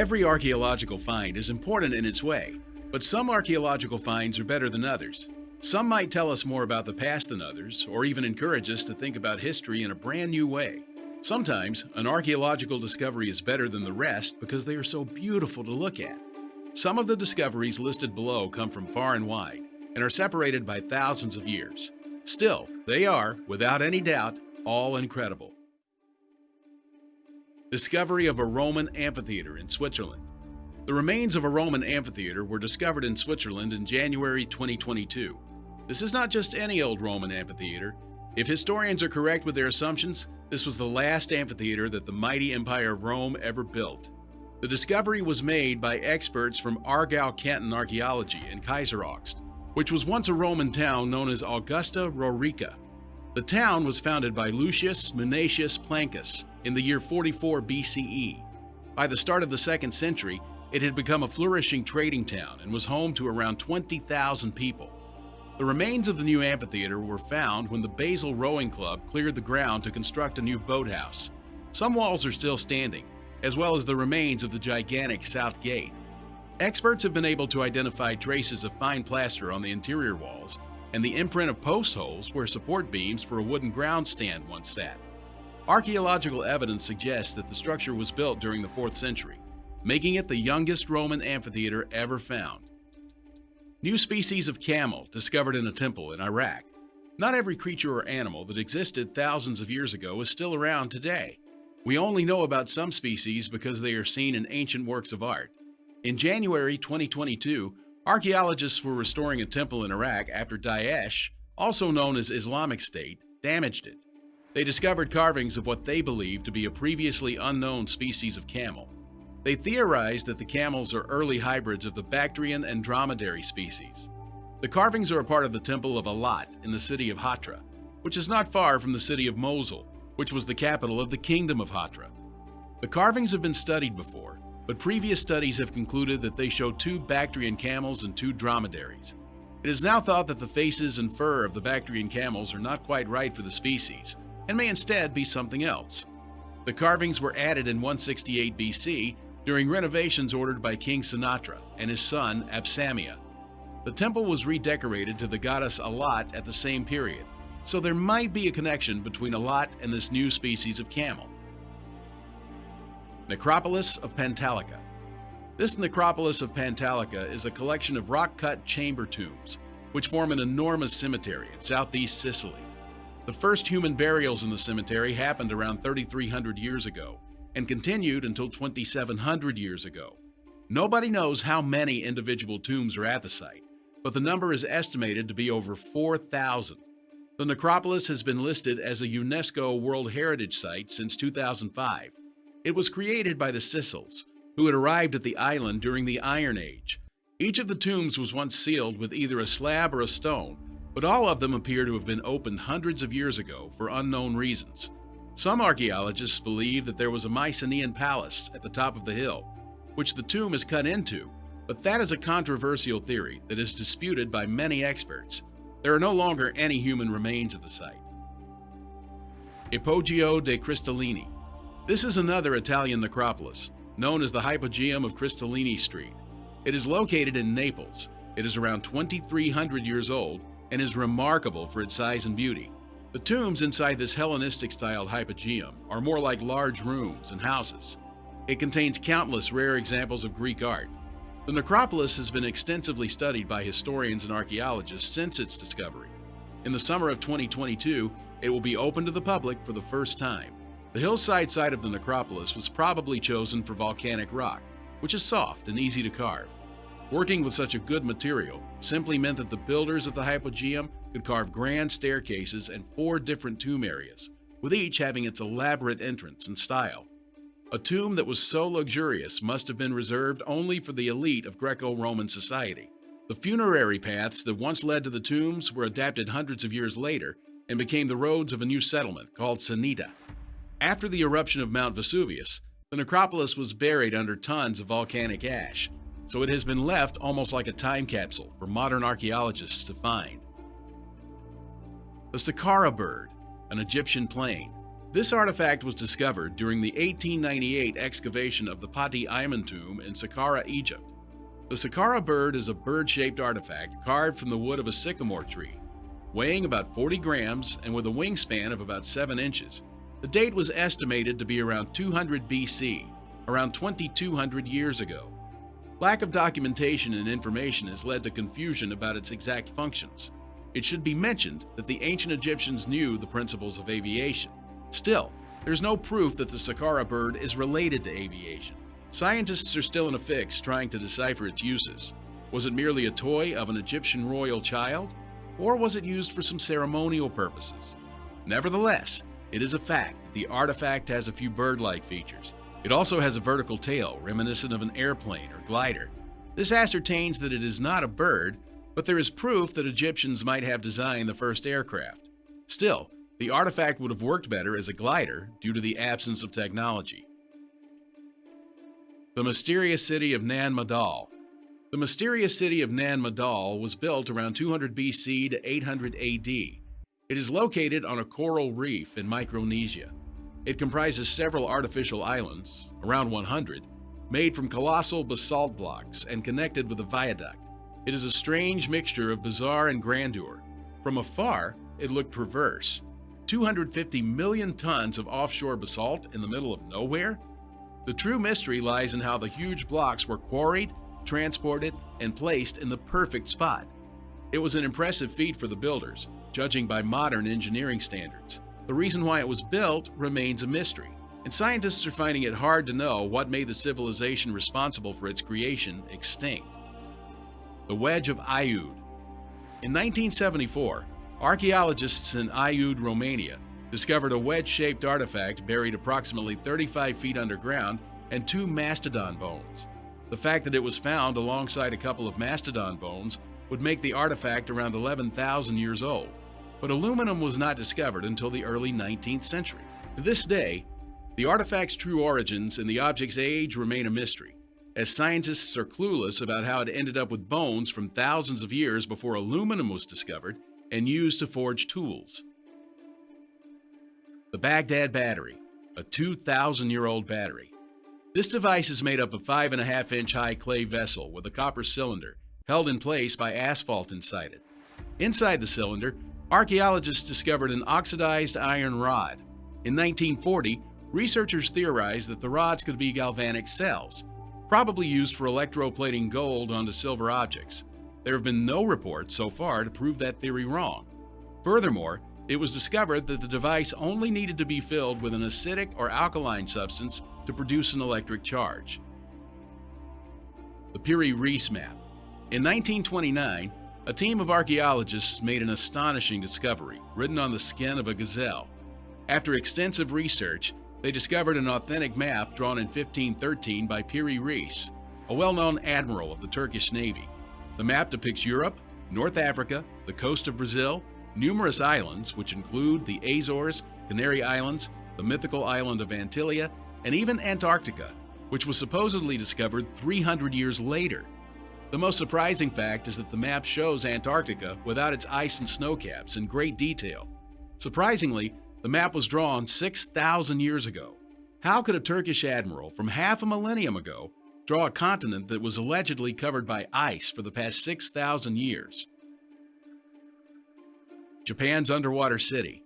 Every archaeological find is important in its way, but some archaeological finds are better than others. Some might tell us more about the past than others, or even encourage us to think about history in a brand new way. Sometimes, an archaeological discovery is better than the rest because they are so beautiful to look at. Some of the discoveries listed below come from far and wide, and are separated by thousands of years. Still, they are, without any doubt, all incredible. Discovery of a Roman amphitheater in Switzerland. The remains of a Roman amphitheater were discovered in Switzerland in January 2022. This is not just any old Roman amphitheater. If historians are correct with their assumptions, this was the last amphitheater that the mighty Empire of Rome ever built. The discovery was made by experts from Aargau canton archaeology in Kaiseraugst, which was once a Roman town known as Augusta Raurica. The town was founded by Lucius Munatius Plancus in the year 44 BCE. By the start of the 2nd century, it had become a flourishing trading town and was home to around 20,000 people. The remains of the new amphitheater were found when the Basel rowing club cleared the ground to construct a new boathouse. Some walls are still standing, as well as the remains of the gigantic south gate. Experts have been able to identify traces of fine plaster on the interior walls and the imprint of post holes where support beams for a wooden ground stand once sat. Archaeological evidence suggests that the structure was built during the 4th century, making it the youngest Roman amphitheater ever found. New species of camel discovered in a temple in Iraq. Not every creature or animal that existed thousands of years ago is still around today. We only know about some species because they are seen in ancient works of art. In January 2022, archaeologists were restoring a temple in Iraq after Daesh, also known as Islamic State, damaged it. They discovered carvings of what they believed to be a previously unknown species of camel. They theorized that the camels are early hybrids of the Bactrian and dromedary species. The carvings are a part of the Temple of Alat in the city of Hatra, which is not far from the city of Mosul, which was the capital of the Kingdom of Hatra. The carvings have been studied before, but previous studies have concluded that they show 2 Bactrian camels and 2 dromedaries. It is now thought that the faces and fur of the Bactrian camels are not quite right for the species, and may instead be something else. The carvings were added in 168 BC during renovations ordered by King Sinatra and his son Absamia. The temple was redecorated to the goddess Alat at the same period, so there might be a connection between Alat and this new species of camel. Necropolis of Pentalica. This Necropolis of Pentalica is a collection of rock-cut chamber tombs, which form an enormous cemetery in southeast Sicily. The first human burials in the cemetery happened around 3,300 years ago, and continued until 2,700 years ago. Nobody knows how many individual tombs are at the site, but the number is estimated to be over 4,000. The necropolis has been listed as a UNESCO World Heritage Site since 2005. It was created by the Sicels, who had arrived at the island during the Iron Age. Each of the tombs was once sealed with either a slab or a stone, but all of them appear to have been opened hundreds of years ago for unknown reasons. Some archaeologists believe that there was a Mycenaean palace at the top of the hill, which the tomb is cut into, but that is a controversial theory that is disputed by many experts. There are no longer any human remains at the site. Apogeo decristolini. This is another Italian necropolis, known as the Hypogeum of Cristolini Street. It is located in Naples. It is around 2,300 years old and is remarkable for its size and beauty. The tombs inside this Hellenistic-styled hypogeum are more like large rooms and houses. It contains countless rare examples of Greek art. The necropolis has been extensively studied by historians and archaeologists since its discovery. In the summer of 2022, it will be open to the public for the first time. The hillside side of the necropolis was probably chosen for volcanic rock, which is soft and easy to carve. Working with such a good material simply meant that the builders of the hypogeum could carve grand staircases and 4 different tomb areas, with each having its elaborate entrance and style. A tomb that was so luxurious must have been reserved only for the elite of Greco-Roman society. The funerary paths that once led to the tombs were adapted hundreds of years later and became the roads of a new settlement called Sanita. After the eruption of Mount Vesuvius, the necropolis was buried under tons of volcanic ash, so it has been left almost like a time capsule for modern archaeologists to find. The Saccara Bird, an Egyptian plane. This artifact was discovered during the 1898 excavation of the Pati Ayman tomb in Saccara, Egypt. The Saccara Bird is a bird-shaped artifact carved from the wood of a sycamore tree, weighing about 40 grams and with a wingspan of about 7 inches. The date was estimated to be around 200 BC, around 2,200 years ago. Lack of documentation and information has led to confusion about its exact functions. It should be mentioned that the ancient Egyptians knew the principles of aviation. Still, there's no proof that the Saccara Bird is related to aviation. Scientists are still in a fix trying to decipher its uses. Was it merely a toy of an Egyptian royal child? Or was it used for some ceremonial purposes? Nevertheless, it is a fact that the artifact has a few bird-like features. It also has a vertical tail, reminiscent of an airplane or glider. This ascertains that it is not a bird, but there is proof that Egyptians might have designed the first aircraft. Still, the artifact would have worked better as a glider due to the absence of technology. The mysterious city of Madol. The mysterious city of Madol was built around 200 BC to 800 AD. It is located on a coral reef in Micronesia. It comprises several artificial islands, around 100, made from colossal basalt blocks and connected with a viaduct. It is a strange mixture of bizarre and grandeur. From afar, it looked perverse. 250 million tons of offshore basalt in the middle of nowhere? The true mystery lies in how the huge blocks were quarried, transported, and placed in the perfect spot. It was an impressive feat for the builders, judging by modern engineering standards. The reason why it was built remains a mystery, and scientists are finding it hard to know what made the civilization responsible for its creation extinct. The Wedge of Ayud. In 1974, archaeologists in Ayud, Romania, discovered a wedge-shaped artifact buried approximately 35 feet underground and 2 mastodon bones. The fact that it was found alongside a couple of mastodon bones would make the artifact around 11,000 years old, but aluminum was not discovered until the early 19th century. To this day, the artifact's true origins and the object's age remain a mystery, as scientists are clueless about how it ended up with bones from thousands of years before aluminum was discovered and used to forge tools. The Thebaghdad Battery, a 2,000-year-old battery. This device is made up of 5.5-inch high clay vessel with a copper cylinder held in place by asphalt inside it. Inside the cylinder, archaeologists discovered an oxidized iron rod. In 1940, researchers theorized that the rods could be galvanic cells, probably used for electroplating gold onto silver objects. There have been no reports so far to prove that theory wrong. Furthermore, it was discovered that the device only needed to be filled with an acidic or alkaline substance to produce an electric charge. The Piri Reis Map. In 1929, a team of archaeologists made an astonishing discovery written on the skin of a gazelle. After extensive research, they discovered an authentic map drawn in 1513 by Piri Reis, a well-known admiral of the Turkish Navy. The map depicts Europe, North Africa, the coast of Brazil, numerous islands, which include the Azores, Canary Islands, the mythical island of Antillia, and even Antarctica, which was supposedly discovered 300 years later. The most surprising fact is that the map shows Antarctica without its ice and snow caps in great detail. Surprisingly, the map was drawn 6,000 years ago. How could a Turkish admiral from half a millennium ago draw a continent that was allegedly covered by ice for the past 6,000 years? Japan's underwater city.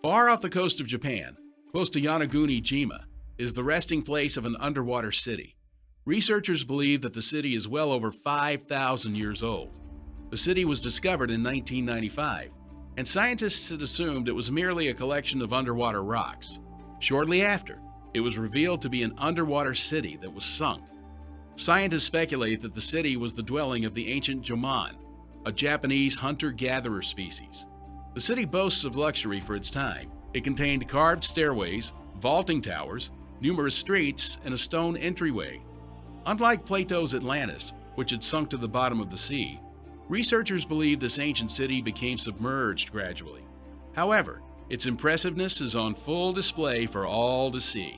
Far off the coast of Japan, close to Yonaguni-jima, is the resting place of an underwater city. Researchers believe that the city is well over 5,000 years old. The city was discovered in 1995, and scientists had assumed it was merely a collection of underwater rocks. Shortly after, it was revealed to be an underwater city that was sunk. Scientists speculate that the city was the dwelling of the ancient Jomon, a Japanese hunter-gatherer species. The city boasts of luxury for its time. It contained carved stairways, vaulting towers, numerous streets, and a stone entryway. Unlike Plato's Atlantis, which had sunk to the bottom of the sea, researchers believe this ancient city became submerged gradually. However, its impressiveness is on full display for all to see.